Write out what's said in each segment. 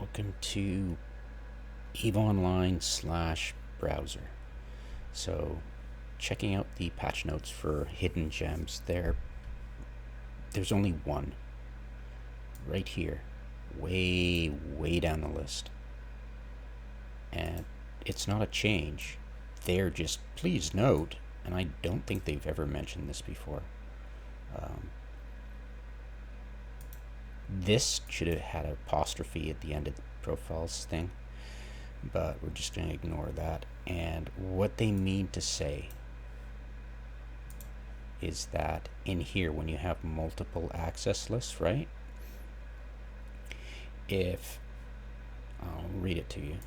Welcome to EVE Online/browser. So, checking out the patch notes for hidden gems, there's only one right here, way down the list, and it's not a change. They're just, please note, and I don't think they've ever mentioned this before. This should have had an apostrophe at the end of the profiles thing, but we're just going to ignore that. And what they mean to say is that in here, when you have multiple access lists, right? If I'll read it to you.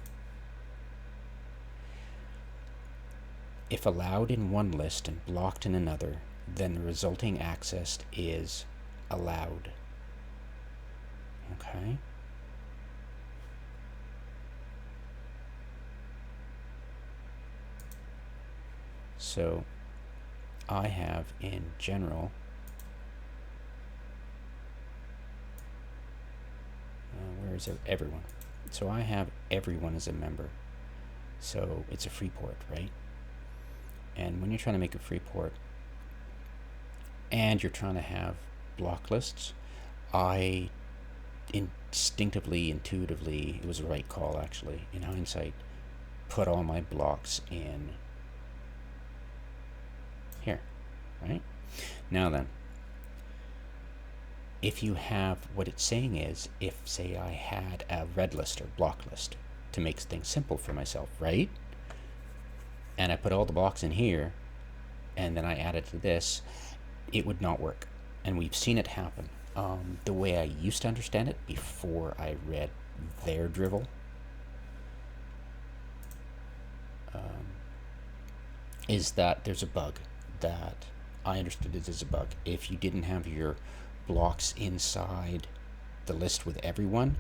If allowed in one list and blocked in another, then the resulting access is allowed. Okay. So I have in general, where is everyone? So I have everyone as a member. So it's a freeport, right? And when you're trying to make a freeport and you're trying to have block lists, I instinctively, intuitively, it was the right call actually, in hindsight, put all my blocks in here, right? Now then, if you have, what it's saying is, if say I had a red list or block list to make things simple for myself, right? And I put all the blocks in here and then I added to this, it would not work. And we've seen it happen. The way I used to understand it before I read their drivel is that there's a bug that I understood it as a bug. If you didn't have your blocks inside the list with everyone,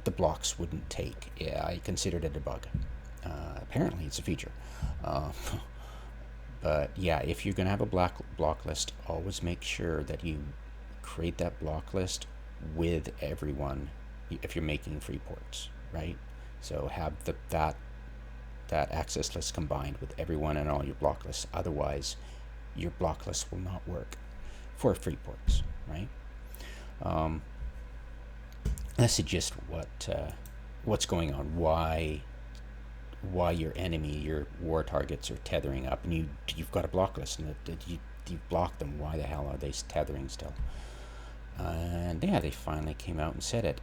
the blocks wouldn't take. Yeah, I considered it a bug. Apparently it's a feature. But yeah, if you're going to have a block list, always make sure that you create that block list with everyone if you're making freeports, right? So have that access list combined with everyone and all your block lists. Otherwise, your block list will not work for freeports, right? That's just what's going on. Why your enemy, your war targets are tethering up, and you've got a block list, and you've blocked them. Why the hell are they tethering still? And yeah, they finally came out and said it.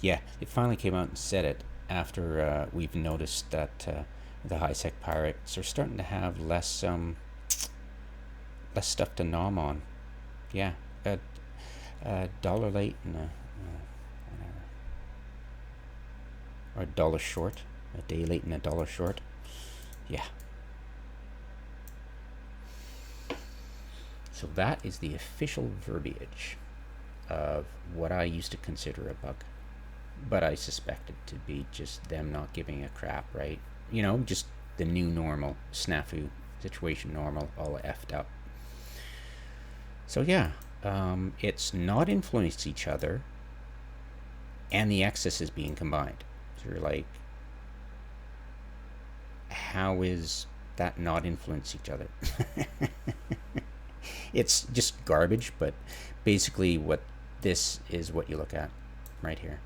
Yeah, they finally came out and said it after we've noticed that the high-sec pirates are starting to have less stuff to nom on. Yeah, a dollar late and or a dollar short. A day late and a dollar short. Yeah. So that is the official verbiage of what I used to consider a bug. But I suspect it to be just them not giving a crap, right? You know, just the new normal, snafu, situation normal, all effed up. So yeah, it's not influenced each other, and the access is being combined. So you're like, how is that not influence each other? It's just garbage, but basically what this is what you look at right here.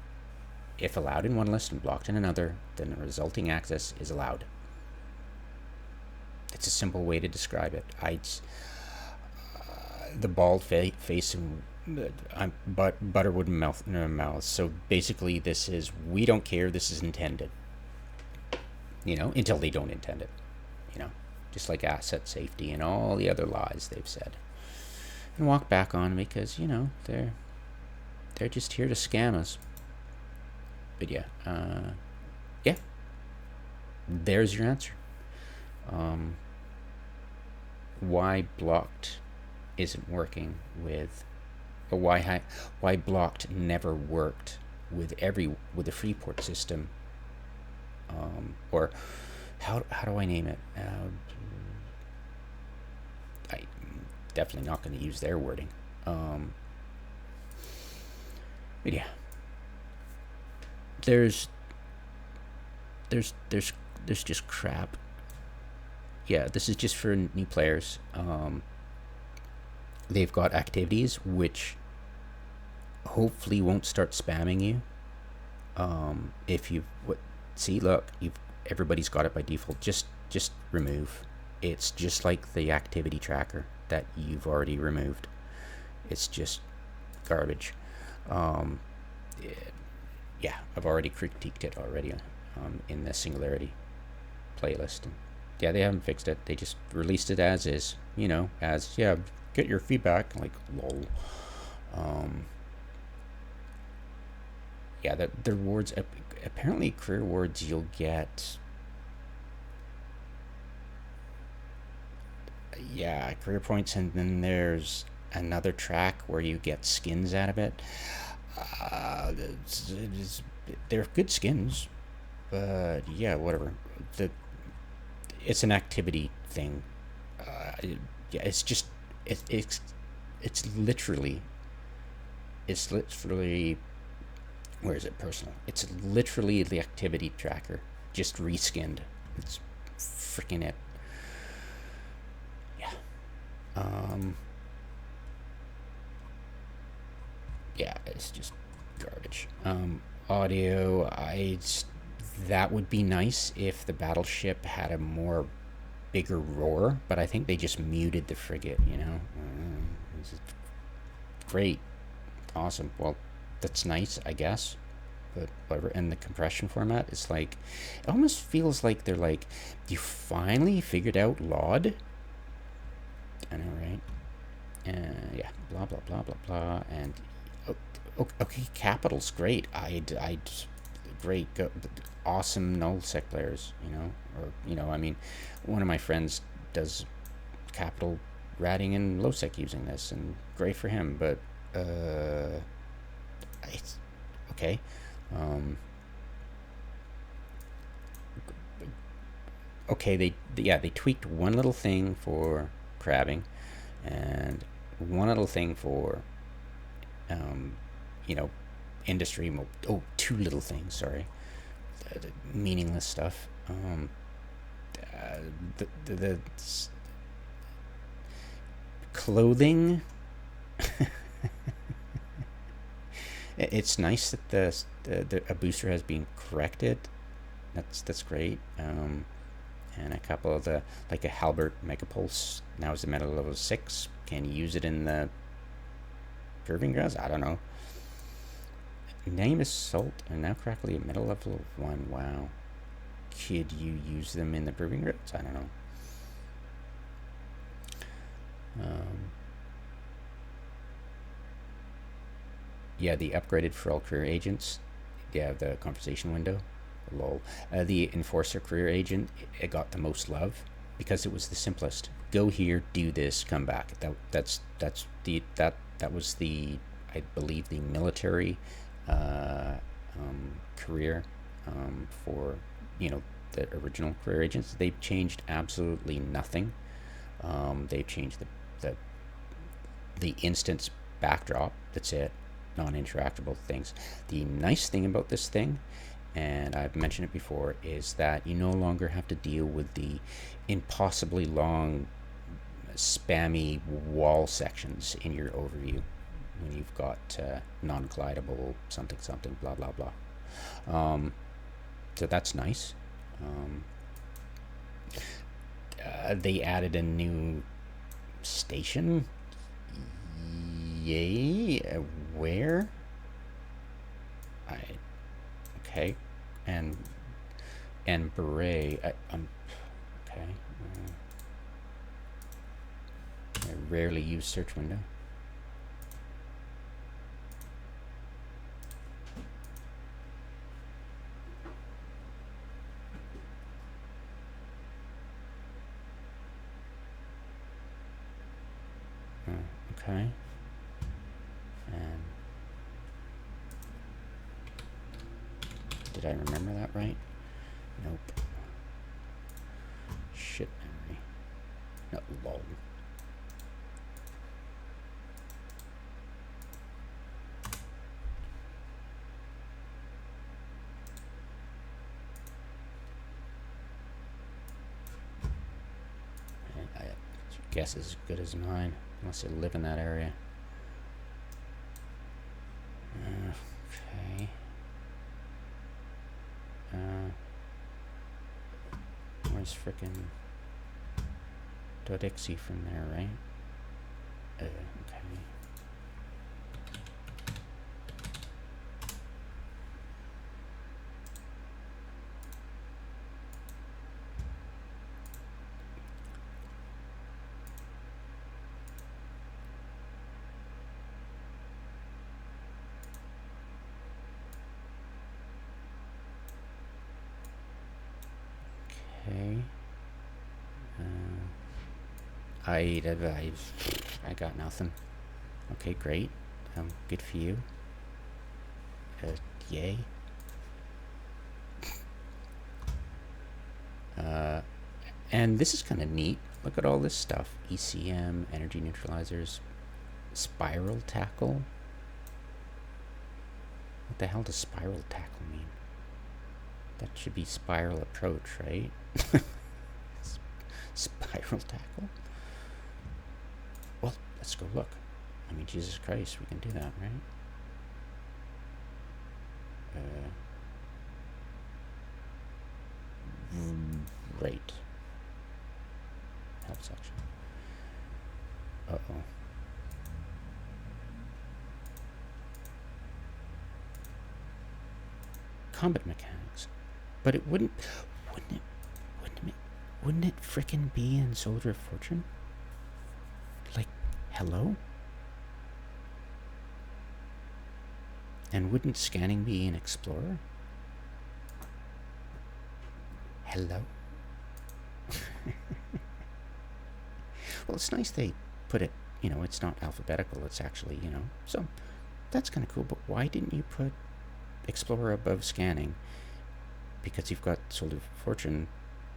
If allowed in one list and blocked in another, then the resulting access is allowed. It's a simple way to describe it. The bald face and butterwood mouth. So basically this is, we don't care, this is intended. You know, until they don't intend it, you know, just like asset safety and all the other lies they've said, and walk back on, because, you know, they're just here to scam us. But yeah, yeah, there's your answer. Why blocked isn't working with, or why blocked never worked with the freeport system. Or how do I name it? I'm definitely not going to use their wording. But yeah, there's there's there's there's just crap. Yeah, this is just for new players. They've got activities which hopefully won't start spamming you. If you see, look, everybody's got it by default. Just remove. It's just like the activity tracker that you've already removed. It's just garbage. Yeah, I've already critiqued it already in the Singularity playlist. And yeah, they haven't fixed it. They just released it as is. As, yeah, get your feedback. Like, lol. Yeah, the rewards, apparently career rewards, you'll get, yeah, career points, and then there's another track where you get skins out of it. They're good skins, but yeah, whatever. It's an activity thing. Yeah, it's just it's literally where is it, personal? It's literally the activity tracker, just reskinned. It's freaking it. Yeah. Yeah, it's just garbage. Audio, that would be nice if the battleship had a more bigger roar, but I think they just muted the frigate. This is great, awesome. Well, that's nice, I guess, but whatever. And the compression format is like, it almost feels like they're like, you finally figured out LOD. I know, right? Yeah, blah blah blah blah blah. And okay, capital's great. Great, awesome null sec players. I mean, one of my friends does capital ratting and low sec using this, and great for him. But it's okay. Okay, they tweaked one little thing for crabbing, and one little thing for industry. Two little things. Sorry, meaningless stuff. The clothing. It's nice that a booster has been corrected. That's great. And a couple of like a Halbert Megapulse now is the meta level 6. Can you use it in the Proving Grounds? I don't know. Name Assault and now correctly at meta level of 1. Wow. Could you use them in the Proving Grounds? I don't know. Yeah, the upgraded for all career agents. Yeah, the conversation window. Lol. The Enforcer career agent, it got the most love because it was the simplest. Go here, do this, come back. That was the, I believe, the military career for the original career agents. They've changed absolutely nothing. They've changed the instance backdrop. That's it. Non-interactable things. The nice thing about this thing, and I've mentioned it before, is that you no longer have to deal with the impossibly long, spammy wall sections in your overview when you've got non-collidable something, blah blah blah. So that's nice. They added a new station. Yay! Where? Okay, and beret. Okay. I rarely use search window. Okay. And did I remember that right? Nope. Shit memory. No, lol. guess is as good as mine, unless you live in that area. Okay. Where's frickin' Dodixie from there, right? Okay. Okay. I got nothing. Okay, great. Good for you. Yay. And this is kind of neat. Look at all this stuff. ECM, energy neutralizers, spiral tackle. What the hell does spiral tackle mean? That should be spiral approach, right? Spiral tackle? Well, let's go look. I mean, Jesus Christ, we can do that, right? Right. Help section. Uh-oh. Combat mechanics. But it wouldn't it frickin' be in Soldier of Fortune? Like, hello? And wouldn't scanning be in Explorer? Hello? Well, it's nice they put it, you know, it's not alphabetical, it's actually, you know, so that's kind of cool, but why didn't you put Explorer above scanning? Because you've got Soldier of Fortune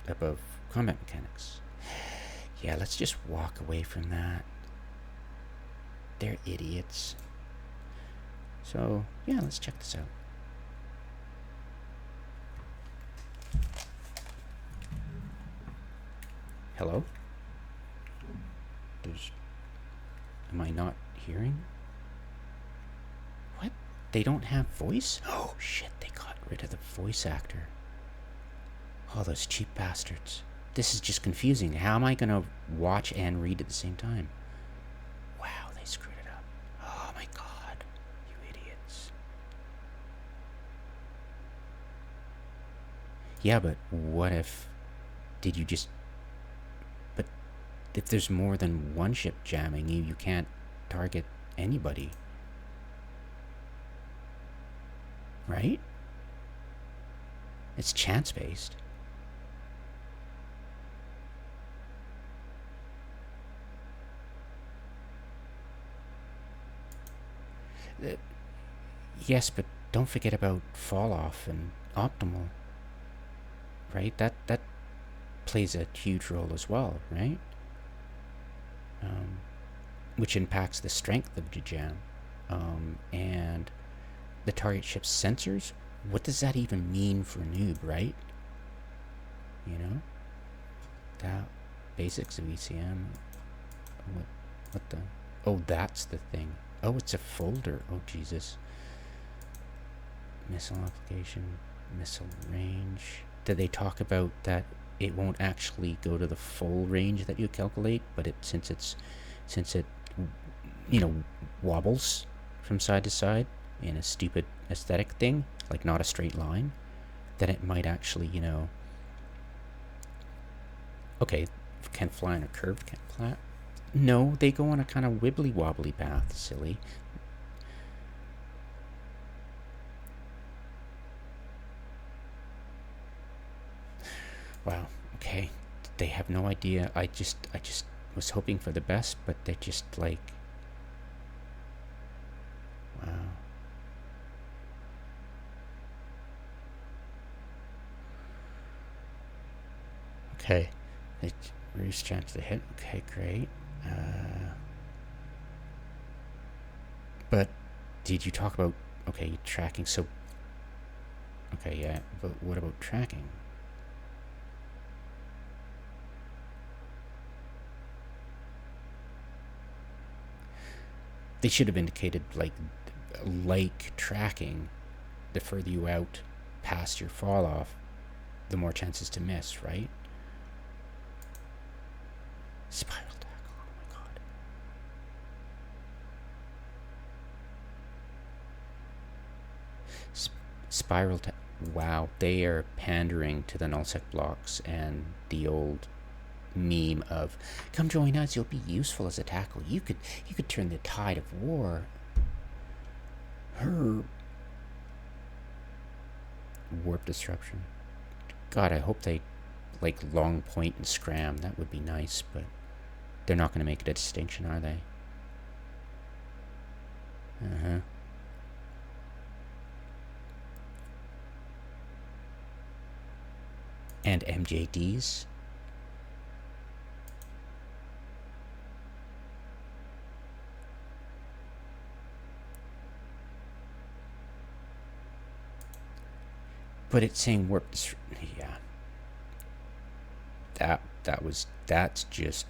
above combat mechanics. Yeah, let's just walk away from that. They're idiots. So, yeah, let's check this out. Hello? Am I not hearing? What? They don't have voice? Oh, shit, they got rid of the voice actor. Oh, those cheap bastards. This is just confusing. How am I going to watch and read at the same time? Wow, they screwed it up. Oh my god, you idiots. Yeah, but what if... Did you just... But if there's more than one ship jamming, you can't target anybody. Right? It's chance-based. Yes, but don't forget about fall-off and optimal. Right? That plays a huge role as well, right? Which impacts the strength of the jam. And the target ship's sensors. What does that even mean for a noob, right? You know? That basics of ECM. What the... Oh, that's the thing. Oh, it's a folder. Oh, Jesus. Missile application, missile range. Did they talk about that it won't actually go to the full range that you calculate, but since it you know, wobbles from side to side in a stupid aesthetic thing, like not a straight line, that it might actually, you know... Okay, can fly on a curved flat. No, they go on a kind of wibbly wobbly path, silly. Wow, okay. They have no idea. I just was hoping for the best, but they're just like... Wow. Okay. Reduce chance to hit. Okay, great. But did you talk about... Okay, tracking. So... Okay, yeah. But what about tracking? They should have indicated like tracking. The further you out past your fall off, the more chances to miss, right? Spiral tackle, oh my god. Spiral tackle, wow, they are pandering to the nullsec blocks and the old meme of, come join us, you'll be useful as a tackle. You could turn the tide of war. Warp disruption. God, I hope they long point and scram. That would be nice, but they're not going to make it a distinction, are they? And MJDs. But it's saying warp. Yeah. That's just.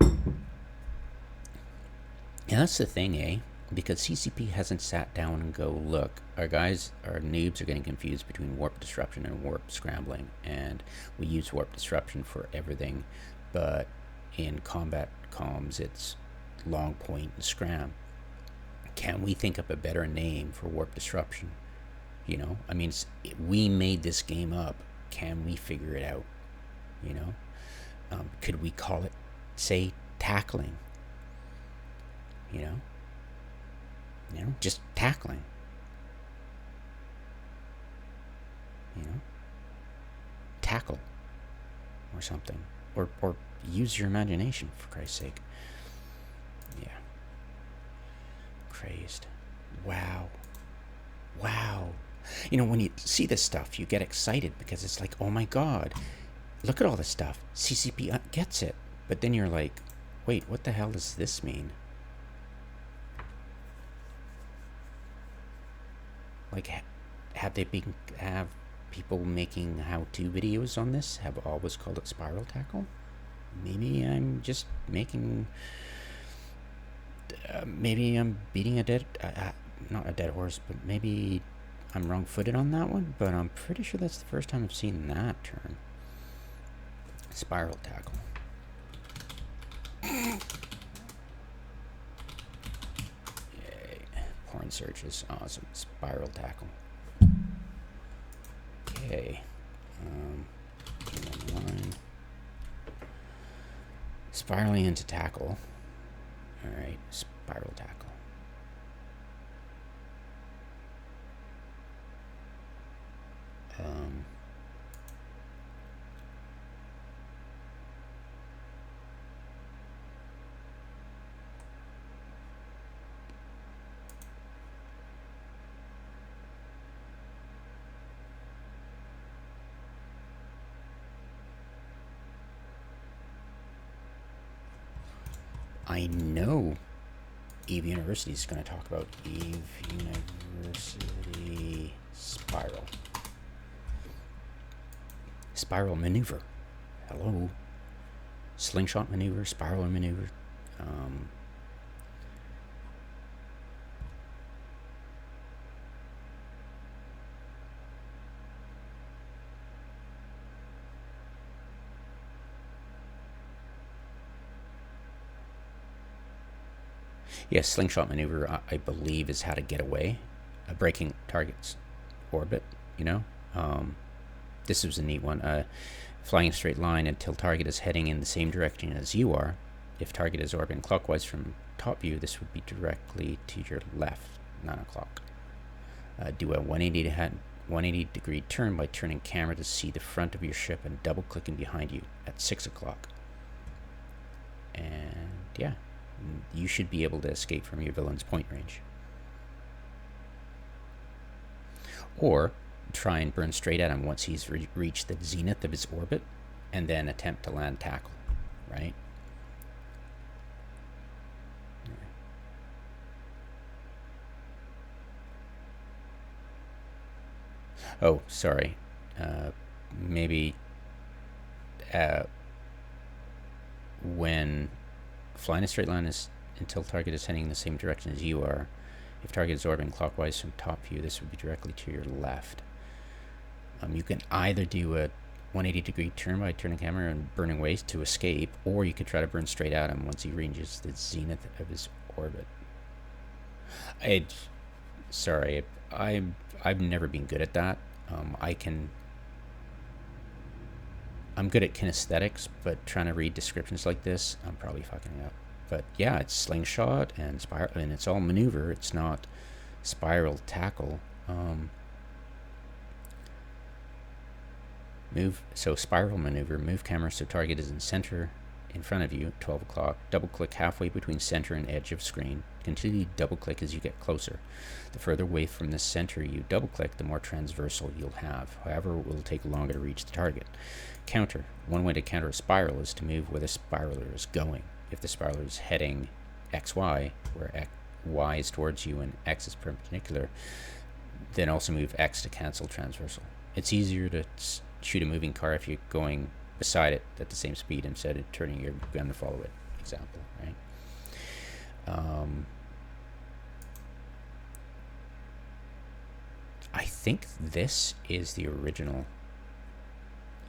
And that's the thing, eh? Because CCP hasn't sat down and go, look, our noobs are getting confused between warp disruption and warp scrambling, and we use warp disruption for everything, but in combat comms, it's long point and scram. Can we think up a better name for warp disruption? You know, I mean, we made this game up. Can we figure it out? You know, could we call it, say, tackling? You know, just tackling. You know, tackle or something, or use your imagination, for Christ's sake. Yeah. Crazed. Wow. You know, when you see this stuff, you get excited because it's like, oh my god, look at all this stuff. CCP gets it. But then you're like, wait, what the hell does this mean? Like, have people making how-to videos on this have always called it spiral tackle? Maybe I'm just making... maybe I'm beating a dead... not a dead horse, but maybe I'm wrong-footed on that one, but I'm pretty sure that's the first time I've seen that term. Spiral tackle. Porn searches, awesome. Spiral tackle. Okay. Online. Spiraling into tackle. Alright, spiral tackle. I know Eve University is going to talk about Eve University spiral. Spiral maneuver. Hello. Slingshot maneuver, spiral maneuver. Yes, slingshot maneuver, I believe, is how to get away, breaking target's orbit, you know. This was a neat one. Flying a straight line until target is heading in the same direction as you are. If target is orbiting clockwise from top view, this would be directly to your left, 9 o'clock. Do a 180 degree turn by turning camera to see the front of your ship and double clicking behind you at 6 o'clock. And yeah, you should be able to escape from your villain's point range. Or try and burn straight at him once he's reached the zenith of his orbit, and then attempt to land tackle, right? Oh, sorry. Maybe when fly in a straight line until target is heading in the same direction as you are. If target is orbiting clockwise from top view, this would be directly to your left. You can either do a 180-degree turn by turning the camera and burning ways to escape, or you could try to burn straight at him once he reaches the zenith of his orbit. Sorry, I've never been good at that. I'm good at kinesthetics, but trying to read descriptions like this, I'm probably fucking up. But yeah, it's slingshot and spiral, and it's all maneuver. It's not spiral tackle. So spiral maneuver, move camera so target is in center in front of you, 12 o'clock. Double click halfway between center and edge of screen. Continue to double click as you get closer. The further away from the center you double click, the more transversal you'll have. However, it will take longer to reach the target. Counter. One way to counter a spiral is to move where the spiraler is going. If the spiraler is heading XY, where Y is towards you and X is perpendicular, then also move X to cancel transversal. It's easier to shoot a moving car if you're going beside it at the same speed instead of turning your gun to follow it. Example, right? I think this is the original.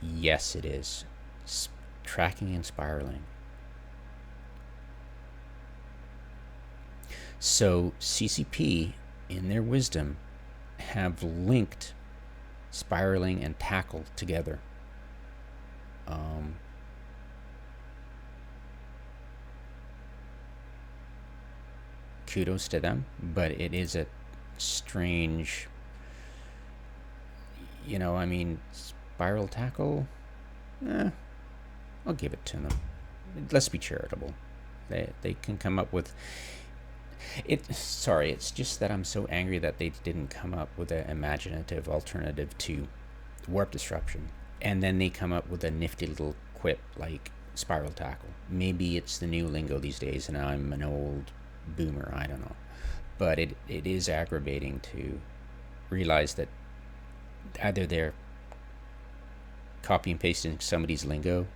Yes, it is. Tracking and spiraling. So CCP, in their wisdom, have linked spiraling and tackle together. Kudos to them, but it is a strange, I mean, spiral tackle, I'll give it to them. Let's be charitable. They can come up with it. Sorry, it's just that I'm so angry that they didn't come up with an imaginative alternative to warp disruption, and then they come up with a nifty little quip like spiral tackle. Maybe it's the new lingo these days and I'm an old boomer, I don't know, but it is aggravating to realize that either they're copy and pasting somebody's lingo,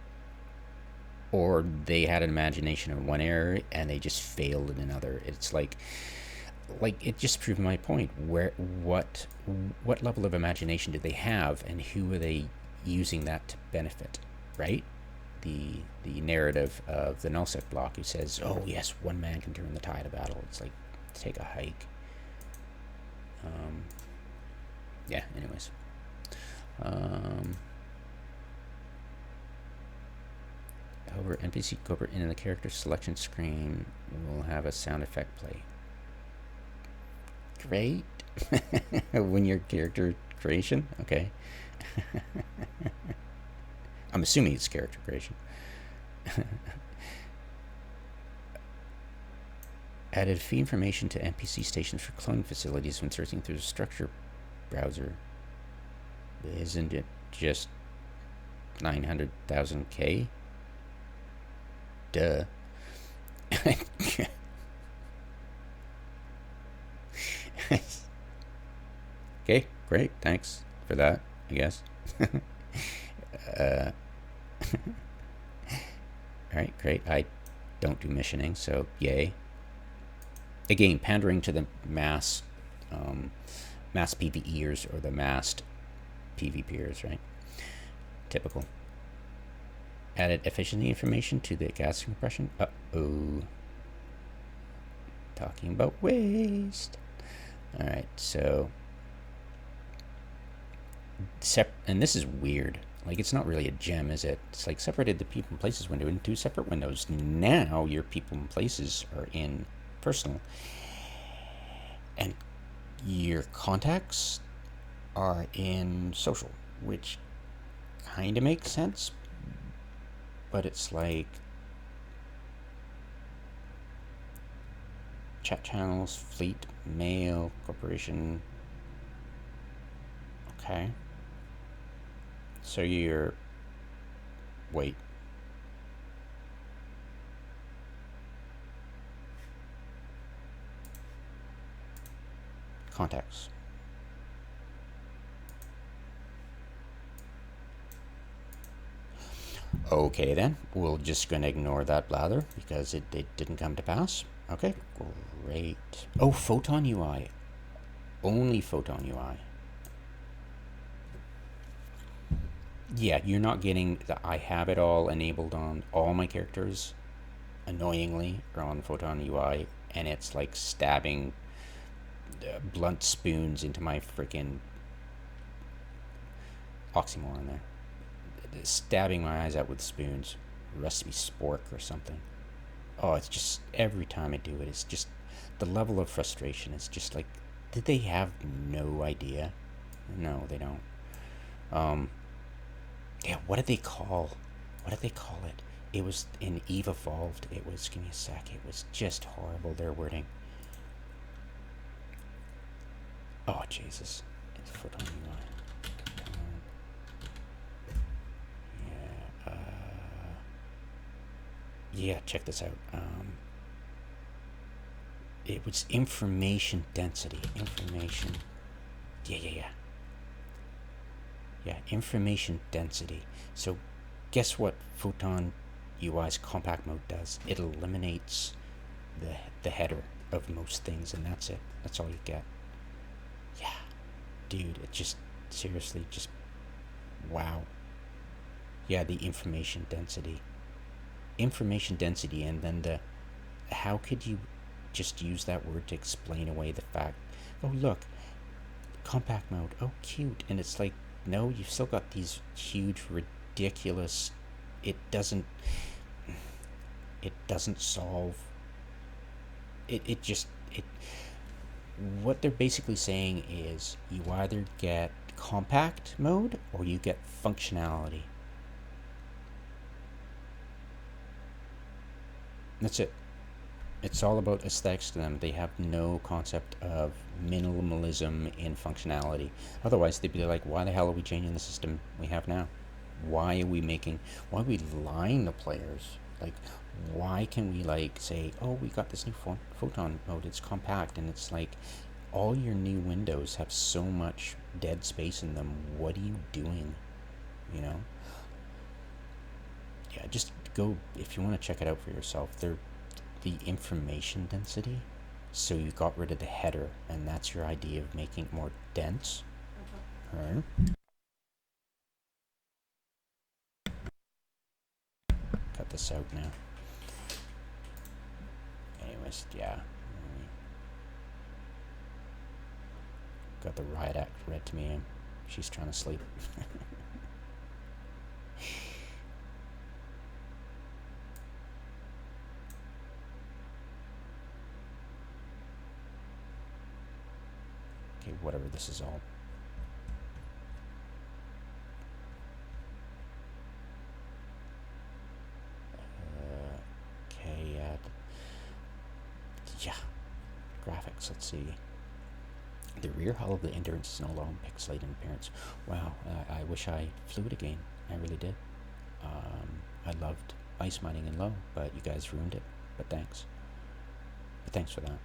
or they had an imagination in one area and they just failed in another. It's like it just proved my point. What level of imagination do they have, and who are they using that to benefit, right? The narrative of the nullsec block who says, oh yes, one man can turn the tide of battle. It's like, take a hike. Yeah, anyways. However, NPC Cobra in the character selection screen will have a sound effect play. Great. When your character creation? Okay. I'm assuming it's character creation. Added fee information to NPC stations for cloning facilities when searching through the structure browser. Isn't it just 900,000 K? Duh. Okay, great. Thanks for that, I guess. Alright, great. I don't do missioning, so yay. Again, pandering to the mass PvEers or the massed PvPers, right? Typical. Added efficiency information to the gas compression. Uh-oh. Talking about waste. Alright, so and this is weird. Like, it's not really a gem, is it? It's like separated the people and places window in two separate windows. Now your people and places are in personal, and your contacts are in social, which kind of makes sense, but it's like chat channels, fleet, mail, corporation. Okay. So you're... Wait. Contacts. Okay then, we're just going to ignore that blather because it didn't come to pass. Okay, great. Oh, Photon UI. Only Photon UI. Yeah, you're not getting the I have it all enabled on all my characters, annoyingly, are on Photon UI, and it's like stabbing blunt spoons into my freaking oxymoron there. Stabbing my eyes out with spoons. Recipe spork or something. Oh, it's just every time I do it, it's just the level of frustration is just like, did they have no idea? No, they don't. Yeah, what did they call? What did they call it? It was in Eve Evolved. It was, give me a sec. It was just horrible, their wording. Oh, Jesus. It's Photon UI. Yeah. Yeah, check this out. It was information density. Information. Yeah. Yeah, information density. So guess what Photon UI's compact mode does? It eliminates the header of most things, and that's it. That's all you get. Yeah, dude, it just, seriously, just, wow. Yeah, the information density. Information density, and then how could you just use that word to explain away the fact, oh look, compact mode, oh cute, and it's like, no, you've still got these huge, ridiculous, it doesn't solve, what they're basically saying is you either get compact mode or you get functionality. That's it. It's all about aesthetics to them. They have no concept of minimalism in functionality. Otherwise, they'd be like, why the hell are we changing the system we have now? Why are we lying to players? Like, why can we, like, say, oh, we got this new Photon mode, it's compact, and it's like, all your new windows have so much dead space in them. What are you doing? You know? Yeah, just go, if you want to check it out for yourself. They're the information density, so you got rid of the header, and that's your idea of making it more dense. Right? Cut this out now. Anyways, yeah. Got the riot act read to me, and she's trying to sleep. Okay, whatever, this is all. Okay, yeah. Graphics, let's see. The rear hull of the Endurance is no longer pixelated in appearance. Wow, I wish I flew it again. I really did. I loved ice mining in low, but you guys ruined it. But thanks. But thanks for that.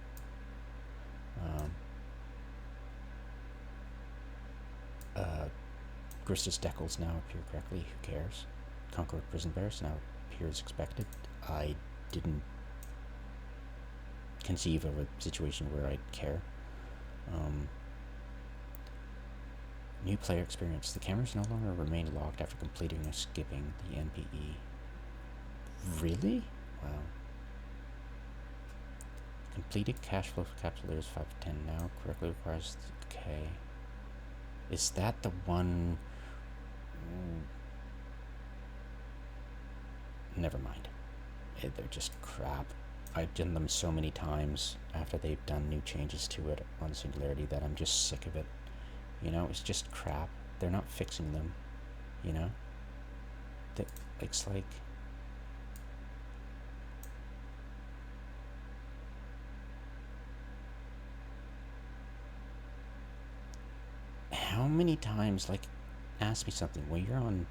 Gristus decals now appear correctly. Who cares? Concord Prison Bears now appear as expected. I didn't conceive of a situation where I'd care. New player experience. The cameras no longer remain locked after completing or skipping the NPE. Really? Wow. Completed cash flow for capital layers 5 to 10 now. Correctly requires. Okay. Is that the one? Never mind. They're just crap. I've done them so many times after they've done new changes to it on Singularity that I'm just sick of it. You know, it's just crap. They're not fixing them. You know? It's like... How many times, like, ask me something. When you're on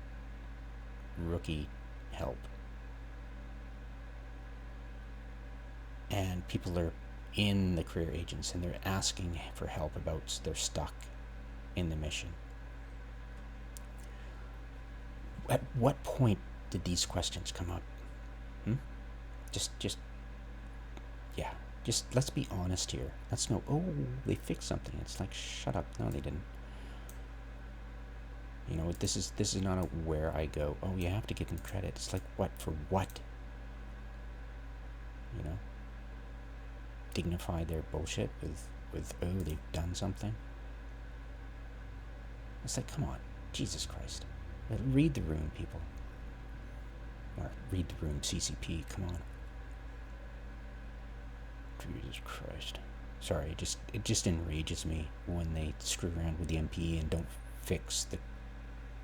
rookie help, and people are in the career agents and they're asking for help about they're stuck in the mission, at what point did these questions come up? Just yeah, just let's be honest here. Let's know, oh, they fixed something. It's like, shut up. No, they didn't. You know, this is not a where I go, oh, you have to give them credit. It's like, what? For what? You know? Dignify their bullshit with oh, they've done something. It's like, come on. Jesus Christ. Read the room, people. Or read the room, CCP. Come on. Jesus Christ. Sorry, it just enrages me when they screw around with the MP and don't fix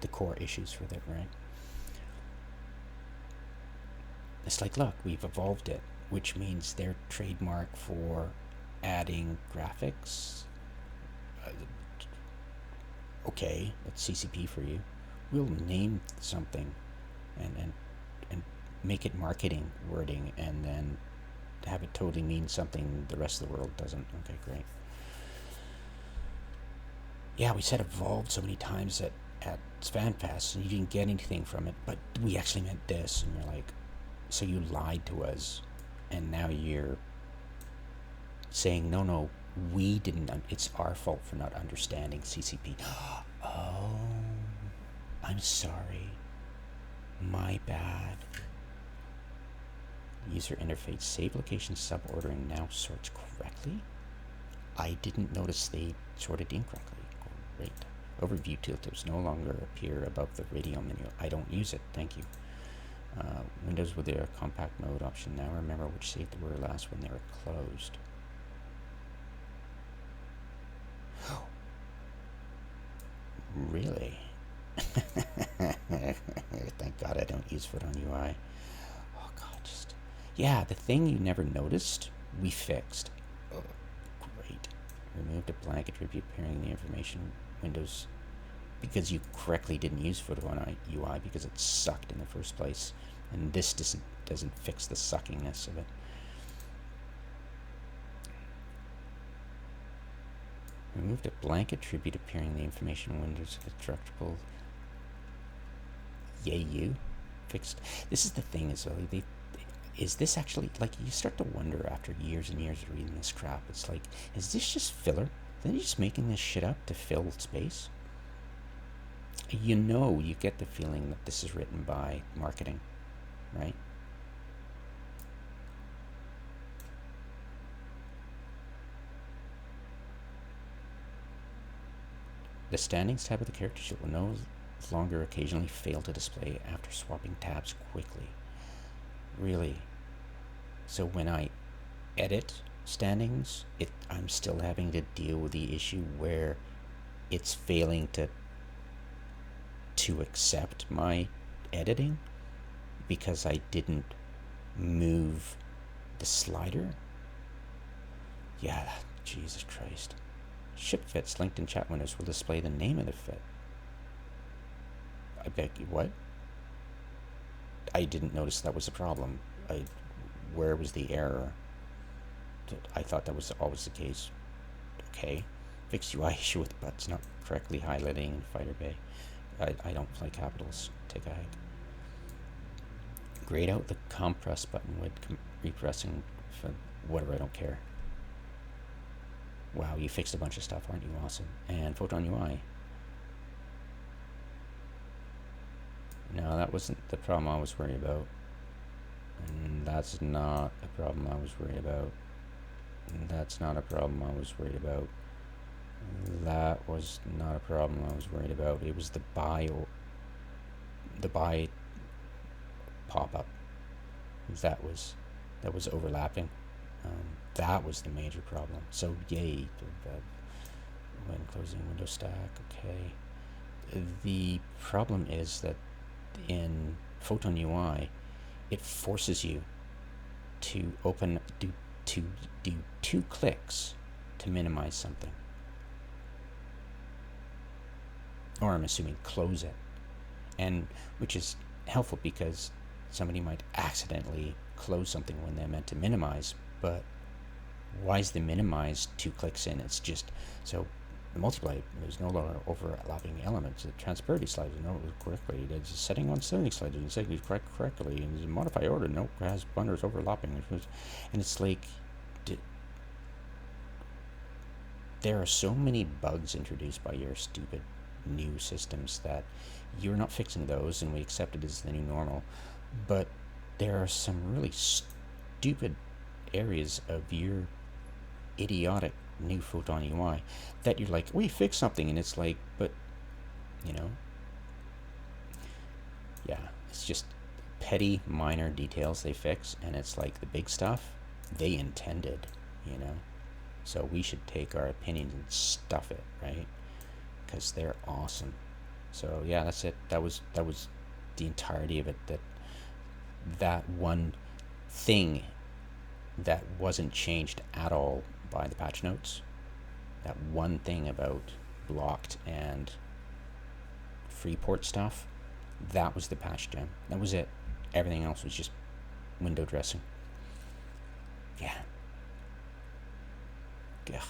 the core issues for that, right? It's like, look, we've evolved it, which means their trademark for adding graphics. Okay, that's CCP for you. We'll name something and make it marketing wording and then have it totally mean something the rest of the world doesn't. Okay, great. Yeah, we said evolved so many times at FanFest and you didn't get anything from it, but we actually meant this. And you're like, so you lied to us and now you're saying, no, we didn't, it's our fault for not understanding CCP. Oh, I'm sorry. My bad. User interface, save location subordering now sorts correctly? I didn't notice they sorted incorrectly. Great. Overview tooltips no longer appear above the radio menu. I don't use it, thank you. Windows with their compact mode option. Now remember which save they were last when they were closed. Really? Thank God I don't use Photon UI. Oh God, just... Yeah, the thing you never noticed, we fixed. Oh, great. Removed a blank attribute pairing the information windows because you correctly didn't use Photon UI because it sucked in the first place. And this doesn't fix the suckiness of it. Removed a blank attribute appearing in the information windows of the destructible. Yay, you fixed. This is the thing, is this actually, like, you start to wonder after years and years of reading this crap. It's like, is this just filler? Are they just making this shit up to fill space? You know, you get the feeling that this is written by marketing, right? The standings tab of the character sheet will no longer occasionally fail to display after swapping tabs quickly. Really? So when I edit standings, I'm still having to deal with the issue where it's failing to accept my editing because I didn't move the slider? Yeah, Jesus Christ. Ship fits linked in chat windows will display the name of the fit. I beg you, what? I didn't notice that was a problem. Where was the error? I thought that was always the case. Okay. Fixed UI issue with butts not correctly highlighting in Fighter Bay. I don't play capitals. Take a hike. Grayed out the compress button with repressing for whatever, I don't care. Wow, you fixed a bunch of stuff, aren't you awesome? And Photon UI. No, that wasn't the problem I was worried about. And that's not a problem I was worried about. And that's not a problem I was worried about. That was not a problem I was worried about. It was the buy pop-up. That was overlapping. That was the major problem. So yay, when closing window stack, okay. The problem is that in Photon UI, it forces you to do 2 clicks to minimize something. Or I'm assuming close it. And which is helpful because somebody might accidentally close something when they're meant to minimize, but why is the minimize 2 clicks in? It's just so the multiply, there's no longer overlapping elements. The transparency slider, no, correctly. There's a setting on setting slider, it's setting correctly. And there's a modify order, no, it has bundles overlapping. And it's like, there are so many bugs introduced by your stupid new systems that you're not fixing those, and we accept it as the new normal. But there are some really stupid areas of your idiotic new Photon UI that you're like, we fixed something, and it's like, but you know, yeah, it's just petty minor details they fix, and it's like the big stuff they intended, you know. So we should take our opinions and stuff it, right? Because they're awesome. So yeah, that's it. That was the entirety of it. That one thing that wasn't changed at all by the patch notes. That one thing about blocked and freeport stuff. That was the patch gem. That was it. Everything else was just window dressing. Yeah. Ugh.